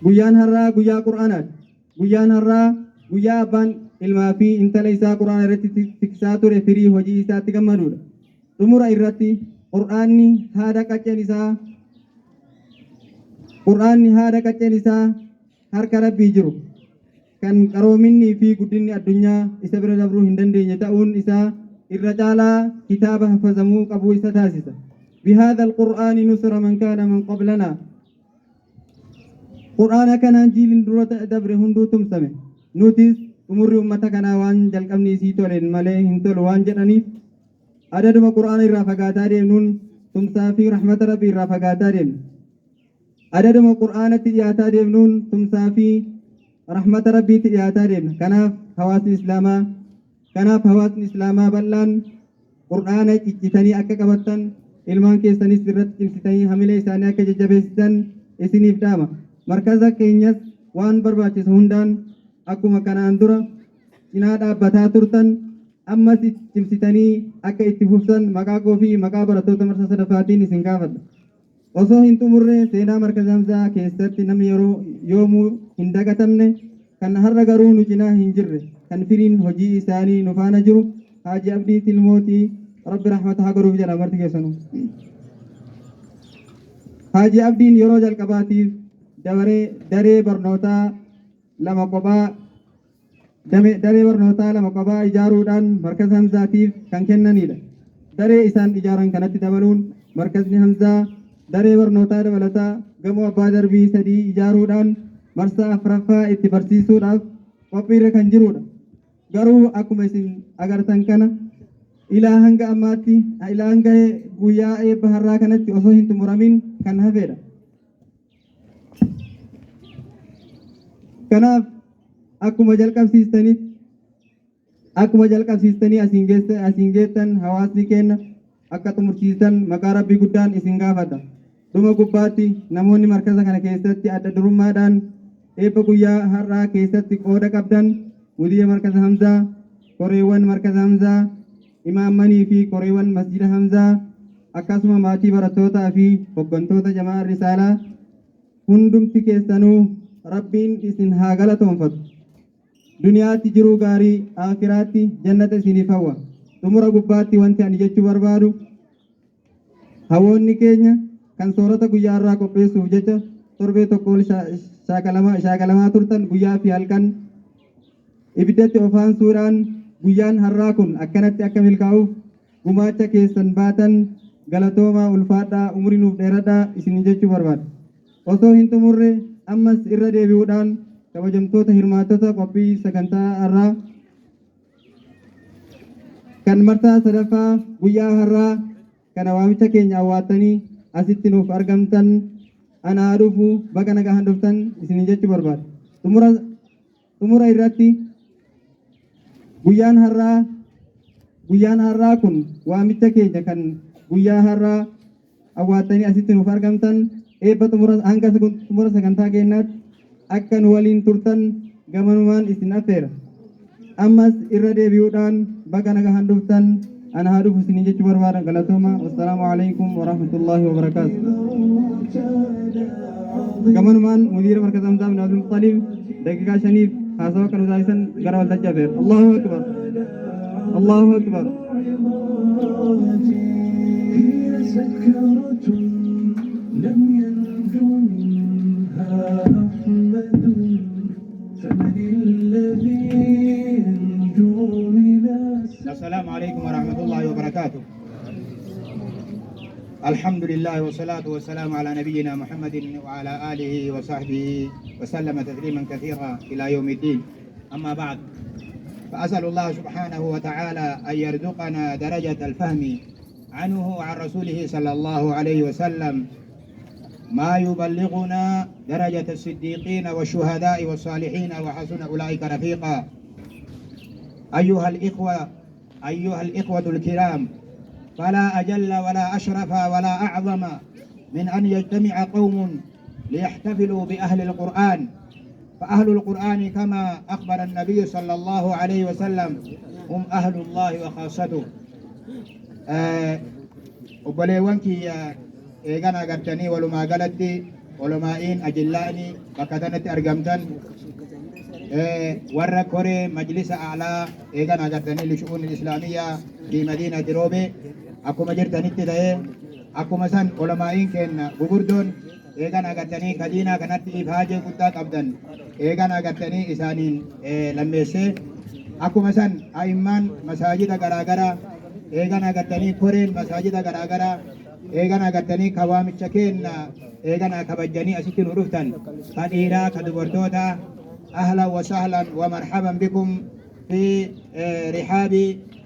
guyyaan har'aa guyyaa qur'aanaati. Guyyaan har'aa guyyaa abbaan ilmaa fi intala isaa qur'aana irratti tiksaa ture firii hojii isaatti gammaduudha. Xumura irratti qur'aanni haadha qacceen isaa harka rabbii jiru kan qaroominnii fi guddinni addunyaa isa bira dabruu hin dandeenye ta'uun isaa irra caalaa kitaaba hafazamuu qabuu isa taasisa. بهذا القرآن نصر من كان من قبلنا قرآن كان جيل درة دبر هندو تمسمه نوتيس أمور أمتا كان وان جلقمني سيتولين ملئ هنتول وان جرانيف عدد ما قرآن الرافقات نون تمسا في رحمة ربي الرافقات عدد ما قرآن تياتا نون تمسا في رحمة ربي تياتا كناف حواس الإسلام بلان قرآن اجتني أكا قبطن ilmaan keessanis irratti cimsitanii hamilee isaanii akka jajjabeessitan isiniif dhaama. Markaza keenyas waan barbaachisu hundaan akkuma kanaan dura cinaa dhaabbataa turtan ammas cimsitanii akka itti fuftan maqaa koo fi maqaa barattoota marsaa sadaffaatiin isin gaafadha. Osoo hin xumurre seenaa markaza Hamzaa keessatti namni yeroo yoomuu hin dagatamne kan har'a garuu nu cinaa hin jirre kan firiin hojii isaanii nu faana jiru Haaji Abdii Tilmootii رب رحمتها قروف جل أمرتك يا سنو حاجي أبدين يرو جل كباتيف داري برنوتا لما قبا داري برنوتا لما قبا إجارو دان مركز همزاتيف كان كنن نيدا داري إسان إجاران كانت تبلون مركز همزة داري برنوتا دبلتا قمو أبا دربي سدي إجارو دان مرسا أفرفا اتبرسيسو داف وقبير كنجرو دا قرو أكو مسين أغرتن كنا ilaa hanga ammaatti ilaa hanga guyyaa eebba har'aa kanatti osoo hin xumuramin kan hafedha. Kanaaf akkuma jalqabsiistanii asiin geettan hawaasni keenya akka xumursiisan maqaa rabbii guddaan isin gaafadha. Dhuma gubbaatti namoonni markaza kana keessatti adda durummaadhaan eebba guyyaa har'aa keessatti qooda qabdan mudiyya markaza Hamzaa, koreewwan markaza Hamzaa, imaamanii fi koreewwan masjida Hamzaa akkasuma maatii barattootaa fi hoggantoota jamaa risaalaa hundumti keessanuu rabbiin isin haa galatoonfatu. Duniyaatti jiruu gaarii aakiraatti jannata isiniif hawwa. Xumura gubbaatti wanti ani jechuu barbaadu hawoonni keenya kan soorata guyyaa irraa qopheessuuf jecha torbee tokko shaakalamaa turtan guyyaa fi halkan ibiddatti ofaansuudhaan guyyaan har'aa kun akkanatti akka milkaa'uuf gumaacha keessan baatan galatoomaa ulfaadhaa umurii nuuf dheeradhaa isin jechuu barbaada. Osoo hin xumurre ammas irra deebi'uudhaan kabajamtoota hirmaattota qophii sagantaa har'aa kan marsaa sadaffaa guyyaa har'aa kana waamicha keenya awwaattanii asitti nuuf argamtan anaa dhufu baga nagaan dhuftan isin jechuu barbaada. Xumura irratti guyyaan har'aa kun waamicha keenya kan guyyaa har'aa awwaattanii asitti nuuf argamtan eebba hanga xumura sagantaa keenyaatti akka nu waliin turtan gamanumaan isin affeera. Ammas irra deebi'uudhaan baga nagaan dhuftan anaa dhufu isin jechuu barbaada. Galatooma. Wassalaamu alaikum warahmatullahi wabarakaatu. Gamanumaan mudiira markaza Hamzaa bin Abdul Muttalib daqiiqaa shaniif haasawa kan taasisan gara waltajjii affeera. Allahu akbar. Allahu akbar. السلام عليكم ورحمة الله وبركاته. الحمد لله والصلاة والسلام على نبينا محمد وعلى آله وصحبه وسلم تسليما كثيرا إلى يوم الدين. أما بعد فأسأل الله سبحانه وتعالى أن يرزقنا درجة الفهم عنه وعن رسوله صلى الله عليه وسلم ما يبلغنا درجة الصديقين والشهداء والصالحين وحسن أولئك رفيقا. أيها الإخوة الكرام، فلا أجل ولا أشرف ولا أعظم من أن يجتمع قوم ليحتفلوا بأهل القرآن. فأهل القرآن كما أخبر النبي صلى الله عليه وسلم هم أهل الله وخاصته. وبليوانكي إيغانا قرتني ولما قالت علماء أجلاني بكتنة أرقمتن ورا كوري مجلس أعلى إيجان أجرتني لشؤون الإسلامية في مدينة روبي أكو مجرتني تدعي أكو مثلا علماء كن بغردون إيجان أجرتني كدينا كانت إفاجة كتات أبدن إيجان أجرتني إسانين لميسي أكو مثلا أئمان مساجد غراغرا إيجان أجرتني كورين مساجد غراغرا إيجان أجرتني كوامي تشكين إيجان أكبجني أسيتين ورفتن كديرا كدبرتوتا أهلا وسهلا ومرحبا بكم في رحاب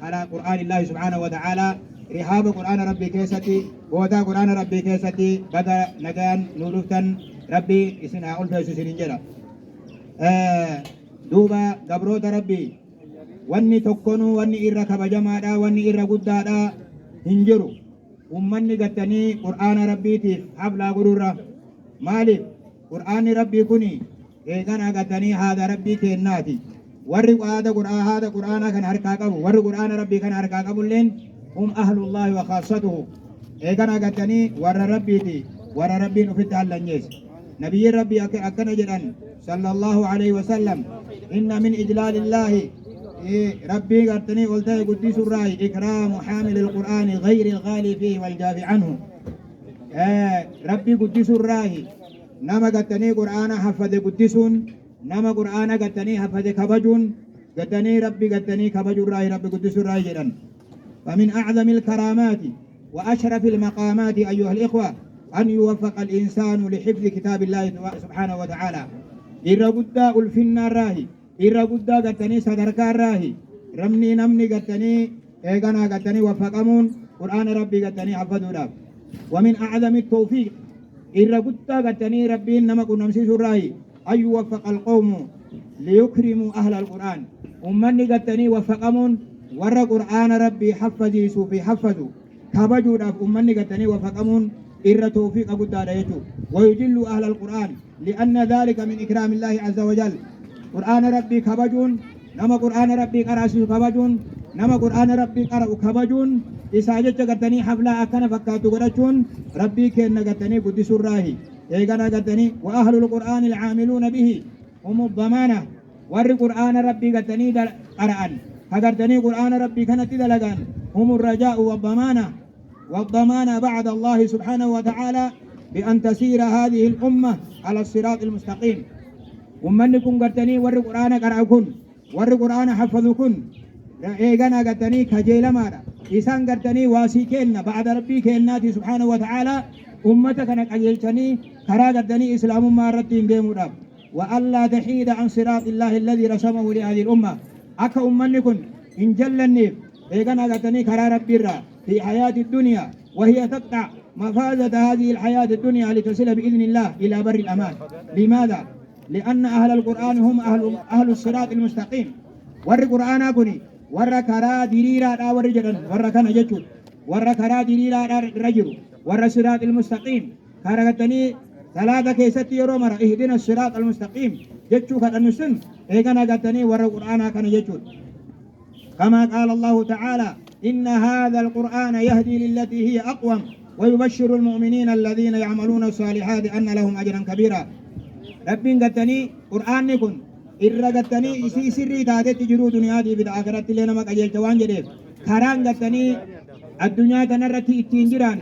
على قرآن الله سبحانه وتعالى رحاب قرآن ربي كيستي ودا قرآن ربي كيستي بدا نجان نورفتن ربي اسنا ألف سنين جرا دوبا قبروت ربي واني تكونو واني إرى كبجمادا واني إرى قدادا هنجرو ومني قتني قرآن ربي تيف حبلا قرورة مالك قرآن ربي كوني إيقان أغتني هذا ربي كيناتي ورّي هذا قرآن كان هركا قبو ورّي قرآن ربي كان هركا قبو لين هم أهل الله وخاصته إيقان أغتني ورّ ربي تي ورّ ربي نفت على النجيس نبي ربي أكنا جران صلى الله عليه وسلم إن من إجلال الله ربي قرتني قلت قديس الرأي إكرام حامل القرآن غير الغالي فيه والجافي عنه ربي قديس الرأي نما قتني قرآن حفظ قدسون نما قرآن قتني حفظ كبجون قتني ربي قتني كبج الرأي ربي قدس الرأي جدا فمن أعظم الكرامات وأشرف المقامات أيها الإخوة أن يوفق الإنسان لحفظ كتاب الله سبحانه وتعالى إرى قد ألفنا الراهي إرى قد قتني صدرك الراهي رمني نمني قتني إيقنا قتني وفقمون قرآن ربي قتني حفظوا ومن أعظم التوفيق إرى قد قتني ربي نما كنا نمسيس الرأي أن يوفق القوم ليكرموا أهل القرآن أمني قتني وفقمون ورى قرآن ربي حفظي سوفي حفظوا كبجوا داف أمني قتني وفقمون إرى توفيق قد داريتو ويجل أهل القرآن لأن ذلك من إكرام الله عز وجل قرآن ربي كبجون نما قرآن ربي قرأسوا كبجون نما قرآن ربي قرأوا كبجون إساجت قتني حفلا أكنا فكاتو قرأتون ربي كأن قتني قدس الراهي إيقنا قتني وأهل القرآن العاملون به هم الضمانة ور قرآن ربي قتني قرأن فقرتني قرآن ربي كانت دلقان هم الرجاء والضمانة بعد الله سبحانه وتعالى بأن تسير هذه الأمة على الصراط المستقيم ومنكم قتني ور قرآن قرأكن ور قرآن حفظكن إيقنا قتني كجيل مارا إسان قرتني واسي كينا بعد ربي كيناتي سبحانه وتعالى أمتك نقجلتني كرا قرتني إسلام ما رتين ديمو رب وألا تحيد عن صراط الله الذي رسمه لهذه الأمة أكا أمنكن إن جلني إيقنا قرتني كرا ربي را في حياة الدنيا وهي تقطع مفازة هذه الحياة الدنيا لتصل بإذن الله إلى بر الأمان لماذا؟ لأن أهل القرآن هم أهل الصراط المستقيم ور قرآن كني ور كرا ديريرا دا ور جدن ور كان جچو ور كرا ديريرا دا رجلو ور الصراط المستقيم كارغتني ثلاثه كيست يرومر اهدنا الصراط المستقيم جچو كدنسن ايغنا غتني ور قرآن كان جچو كما قال الله تعالى إن هذا القرآن يهدي للتي هي أقوم ويبشر المؤمنين الذين يعملون الصالحات أن لهم أجرا كبيرا ربين غتني قرآن نكون إرغتني إسي سري تاتي جرو دنيا دي بالآخرة لنا ما قجل توان جديد كاران غتني الدنيا تنرتي اتين جران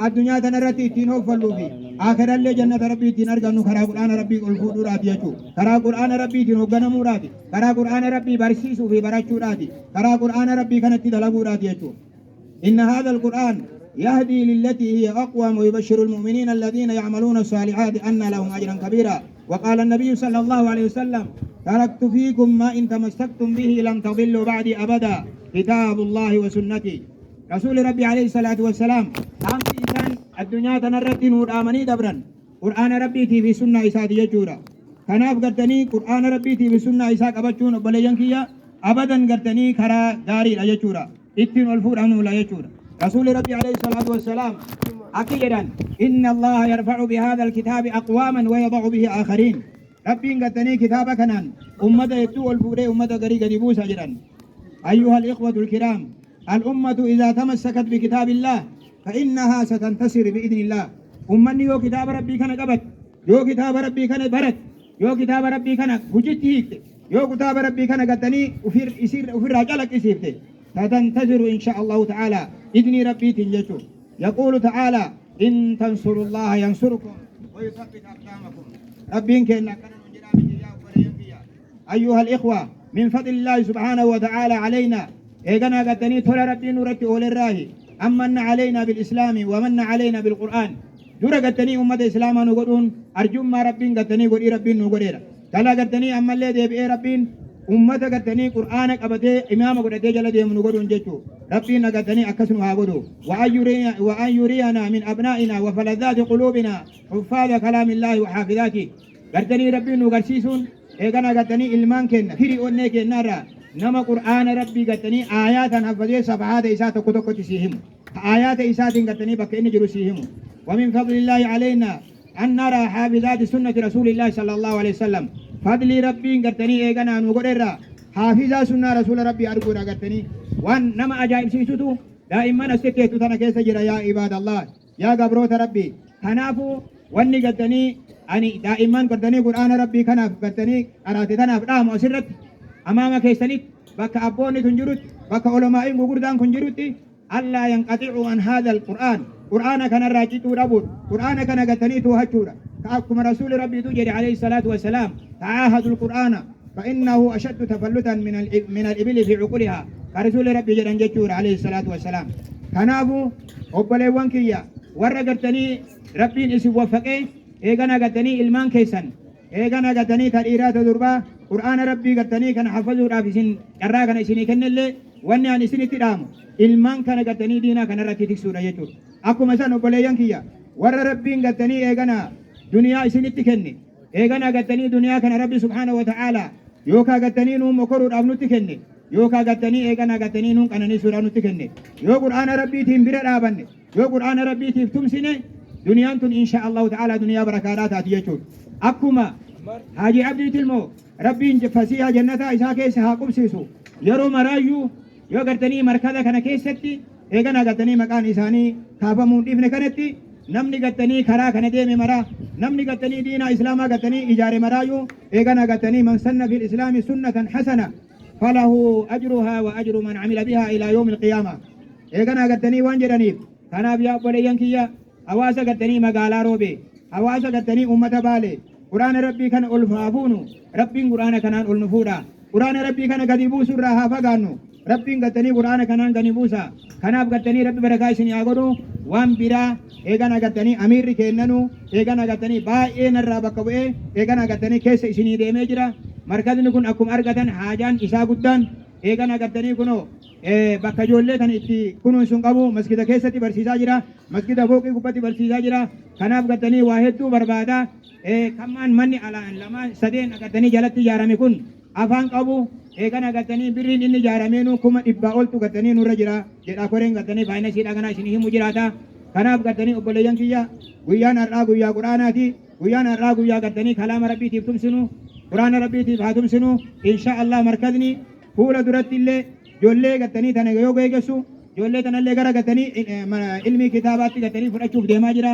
الدنيا تنرتي اتين وفلو في آخر اللي جنة ربي اتين أرغنو كرا قرآن ربي قلفو راتي يجو كرا قرآن ربي اتين وغنمو راتي كرا قرآن ربي برسيسو في براتشو راتي كرا قرآن ربي كانت دلقو راتي يجو إن هذا القرآن يهدي للتي هي أقوم ويبشر المؤمنين الذين يعملون الصالحات أن لهم أجرا كبيرا وقال النبي صلى الله عليه وسلم تركت فيكم ما إن تمسكتم به لن تضلوا بعدي أبدا كتاب الله وسنتي رسول ربي عليه الصلاة والسلام قام في إنسان الدنيا تنرد نور آمني دبرا قرآن ربي في سنة إساد يجورا كناف قرتني قرآن ربي في سنة إساق أبتشون بليان كيا أبدا قرتني كرا داري لا يجورا اتن والفور عنه لا يجورا رسول ربي عليه الصلاة والسلام أكيدا إن الله يرفع بهذا الكتاب أقواما ويضع به آخرين ربي قتني كتابك كنان أمة يتو الفوري أمة قريقة دبوسا جرا أيها الإخوة الكرام الأمة إذا تمسكت بكتاب الله فإنها ستنتصر بإذن الله أمني كتاب ربي كان قبت yoo kitaaba rabbii kana baratte yoo kitaaba rabbii kana hujitti hiikte yoo kitaaba rabbii kana gattanii ofirraa calaqqisiifte tatantaziru insha allahu ta'ala idnii rabbiitiin jechuun yaquulu ta'ala in tansurullaha yansurukum wa yuthabbit aqdamakum rabbiin kenna akkana nun jedhaa miti yaa obboleeyyan kiyya ayyuha alikhwa min fadlillahi subhanahu wa ta'ala alayna eegana gattanii tola rabbiin nurratti oolerraahi ammanna alayna bilislaami wamanna alayna bilqur'aan dura gattanii ummata islaamaa nu godhuun arjummaa rabbiin gattanii godhii rabbiin nu godheera dala gattanii ammallee deebi'ee rabbiin ummata gattanii qur'aana qabatee imaama godhatee jala deemu nu godhuun jechuu rabbiin gattanii akkas nu haa godhu wa an yuriyana min abnaa'ina wa faladaati quluubina huffaada kalaamillaahi wa xaafidaati gattanii rabbiin nu garsiisuun eegana gattanii ilmaan kenna firii onnee kennaarraa nama qur'aana rabbii gattanii aayaatan haffatee safahaata isaa tokko tokkotti sii himu aayaata isaatiin gattanii bakka inni jiru sii himu ومن فضل الله علينا أن نرى حافظات سنة رسول الله صلى الله عليه وسلم فضل ربي قرتني إيقنا نقرر حافظة سنة رسول ربي أرقنا قرتني وان نما أجائب سيسوتو دائما استكيتو تنكيس جرى يا عباد الله يا قبروت ربي تنافو واني قرتني أني دائما قرتني قرآن ربي كناف قرتني أراتي تناف رام أسرت أمام كيسانيت بك أبوني تنجرت بك علماء قردان كنجرت ألا ينقطعوا عن هذا القرآن قرآن كان راجيتو ربون قرآن كان قتنيتو هجورا كأكم رسول ربي توجد عليه الصلاة والسلام تعاهدوا القرآن فإنه أشد تفلتا من الإبل في عقولها كرسول ربي جدن جتور عليه الصلاة والسلام كنابو أبلي وانكيا ورقتني ربي اسم وفقه إيغانا قتني إلمان كيسان إيغانا قتني تريرات دربا قرآن ربي قتني كان حفظوا رافسين قراغنا إسيني كنلي واني عن إسيني تدامو إلمان كان قتني دينا كان راتي تكسورا جتور akkuma san obboleeyyan kiyya warra rabbiin gattanii eegana duniyaa isinitti kenne eegana gattanii duniyaa kana rabbi subhaanahu wa ta'ala yookaa gattanii nuun mokoruudhaaf nutti kenne yookaa gattanii eegana gattanii nuun qananiisuudhaaf nutti kenne yoo qur'aana rabbiitiin bira dhaabanne yoo qur'aana rabbiitiif tumsine duniyaan tun insha allahu ta'ala duniyaa barakaadhaa taati jechuudha akkuma haaji abdii tilmoo rabbiin fasiiha jannataa isaa keessa haa qubsiisu yeroo maraayyuu yoo gartanii markada kana keessatti eegana gattanii maqaan isaanii kaafamuun dhiifne kanatti namni gattanii karaa kana deeme maraa namni gattanii diinaa islaamaa gattanii ijaare maraayyuu eegana gattanii man sanna fil islaami sunnatan hasana falahu ajruha wa ajru man amila biha ila yawmi alqiyaama eegana gattanii waan jedhaniif kanaaf yaa obboleeyyan kiyya hawaasa gattanii magaalaa roobe hawaasa gattanii ummata baale quraana rabbii kana ol faafuunu rabbiin quraana kanaan ol nu fuudha quraana rabbii kana gadi buusurraa haa fagaannu rabbiin gattanii quraana kanaan gani buusa kanaaf gattanii rabbi barakaa isin haa godhu waan biraa eegana gattanii amiirri kennanu eegana gattanii baay'ee narraa bakka bu'ee eegana gattanii keessa isinii deemee jira markazni kun akkuma argatan haajaan isaa guddaan eegana gattanii kunoo bakka ijoollee kan itti kunuunsun qabu masgida keessatti barsiisaa jira masgida fooqii gubbatti barsiisaa jira kanaaf gattanii waa hedduu barbaada kammaan manni alaan lamaan sadeen gattanii jalatti ijaarame kun afaan qabu eegana gattanii birriin inni ijaarameenu kuma dhibbaa oltu gattanii nurra jira jedha koreen gattanii baay'ina siidha kana isinii himu jiraata kanaaf gattanii obboleeyyan kiyya guyyaan har'aa guyyaa quraanaati guyyaan har'aa guyyaa gattanii kalaama rabbiitiif tumsinu quraana rabbiitiif haa tumsinu insha Allah markazni fuula duratti illee ijoollee gattanii tana yoo geessu ijoollee tanallee gara gattanii ilmii kitaabaatti gattanii fudhachuuf deemaa jira